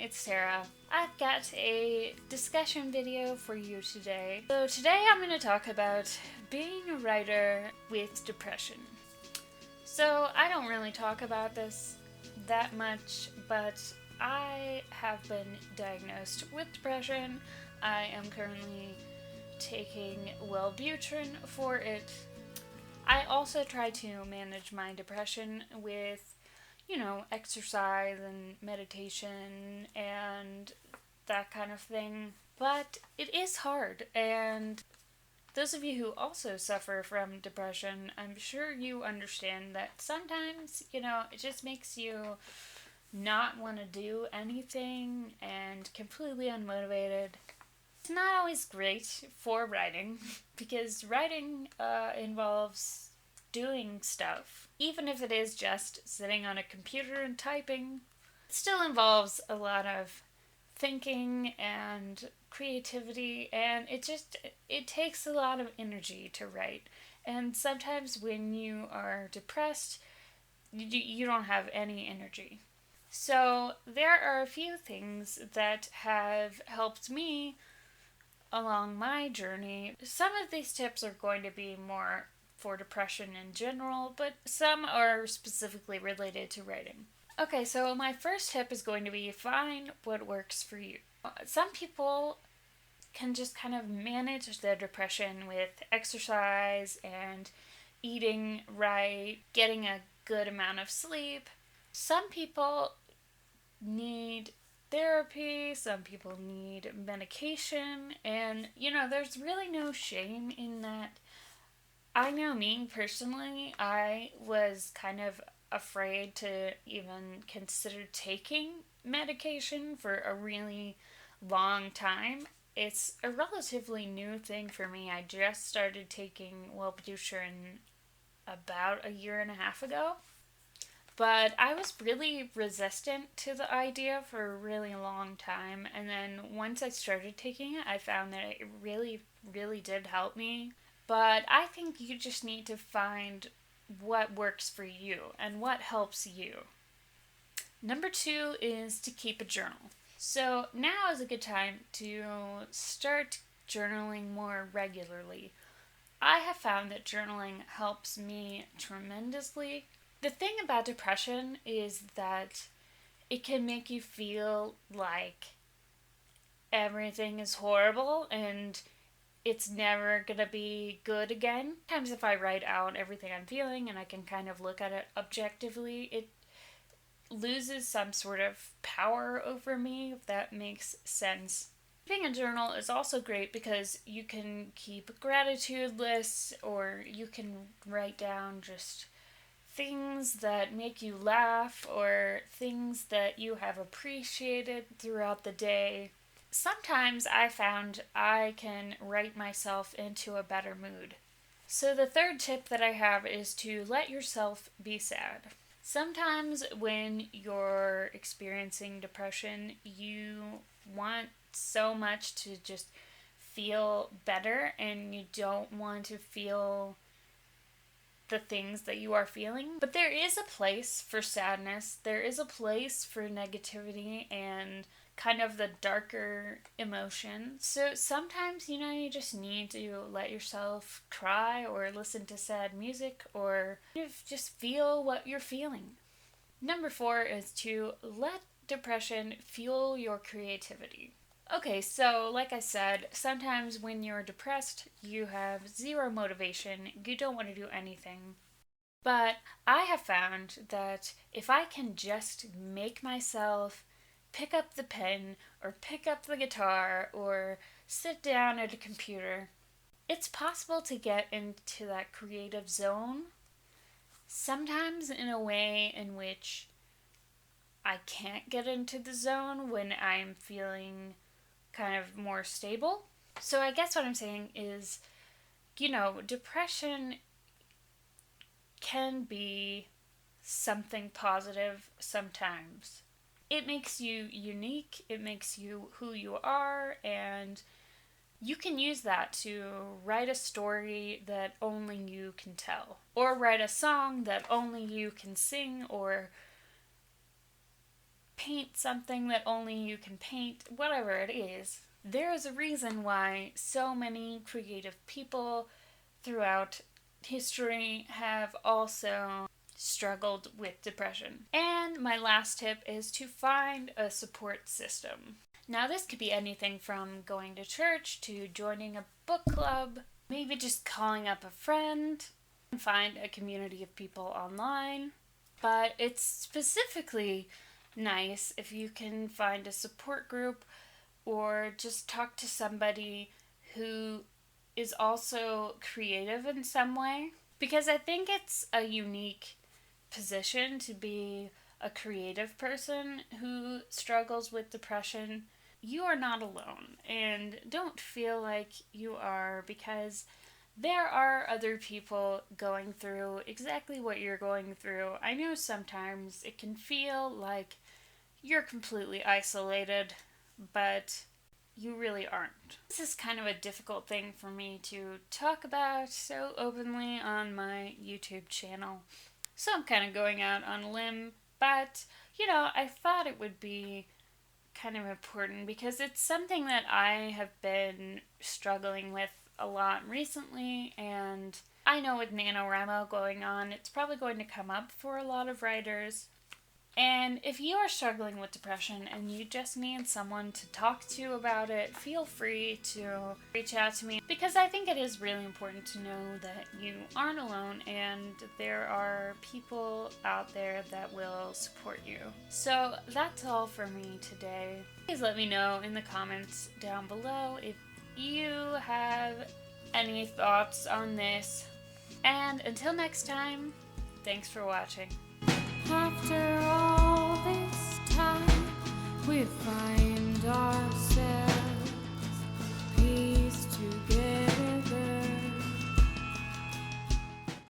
it's Sarah. I've got a discussion video for you today. So today I'm going to talk about being a writer with depression. So I don't really talk about this that much, but I have been diagnosed with depression. I am currently taking Wellbutrin for it. I also try to manage my depression with exercise and meditation and that kind of thing. But it is hard, and those of you who also suffer from depression, I'm sure you understand that sometimes, it just makes you not want to do anything and completely unmotivated. It's not always great for writing because writing involves doing stuff. Even if it is just sitting on a computer and typing, it still involves a lot of thinking and creativity, and it takes a lot of energy to write. And sometimes when you are depressed, you don't have any energy. So there are a few things that have helped me along my journey. Some of these tips are going to be more for depression in general, but some are specifically related to writing. Okay, so my first tip is going to be find what works for you. Some people can just kind of manage their depression with exercise and eating right, getting a good amount of sleep. Some people need therapy, some people need medication, and there's really no shame in that. I know me personally, I was kind of afraid to even consider taking medication for a really long time. It's a relatively new thing for me. I just started taking Wellbutrin about a year and a half ago. But I was really resistant to the idea for a really long time. And then once I started taking it, I found that it really, really did help me. But I think you just need to find what works for you and what helps you. Number 2 is to keep a journal. So now is a good time to start journaling more regularly. I have found that journaling helps me tremendously. The thing about depression is that it can make you feel like everything is horrible and it's never gonna be good again. Sometimes if I write out everything I'm feeling and I can kind of look at it objectively, it loses some sort of power over me, if that makes sense. Keeping a journal is also great because you can keep gratitude lists, or you can write down just things that make you laugh or things that you have appreciated throughout the day. Sometimes I found I can write myself into a better mood. So the third tip that I have is to let yourself be sad. Sometimes when you're experiencing depression, you want so much to just feel better and you don't want to feel the things that you are feeling. But there is a place for sadness. There is a place for negativity and kind of the darker emotions. So sometimes, you just need to let yourself cry or listen to sad music or just feel what you're feeling. Number 4 is to let depression fuel your creativity. Okay, so like I said, sometimes when you're depressed, you have zero motivation, you don't want to do anything. But I have found that if I can just make myself pick up the pen or pick up the guitar or sit down at a computer, it's possible to get into that creative zone, sometimes in a way in which I can't get into the zone when I'm feeling kind of more stable. So I guess what I'm saying is, depression can be something positive sometimes. It makes you unique, it makes you who you are, and you can use that to write a story that only you can tell, or write a song that only you can sing, or paint something that only you can paint, whatever it is. There is a reason why so many creative people throughout history have also struggled with depression. And my last tip is to find a support system. Now, this could be anything from going to church to joining a book club, maybe just calling up a friend, and find a community of people online. But it's specifically nice if you can find a support group or just talk to somebody who is also creative in some way. Because I think it's a unique position to be a creative person who struggles with depression. You are not alone, and don't feel like you are, because there are other people going through exactly what you're going through. I know sometimes it can feel like you're completely isolated, but you really aren't. This is kind of a difficult thing for me to talk about so openly on my YouTube channel. So I'm kind of going out on a limb, but I thought it would be kind of important because it's something that I have been struggling with a lot recently, and I know with NaNoWrimo going on, it's probably going to come up for a lot of writers. And if you are struggling with depression and you just need someone to talk to about it, feel free to reach out to me, because I think it is really important to know that you aren't alone and there are people out there that will support you. So that's all for me today. Please let me know in the comments down below if you have any thoughts on this. And until next time, thanks for watching. After all this time, we find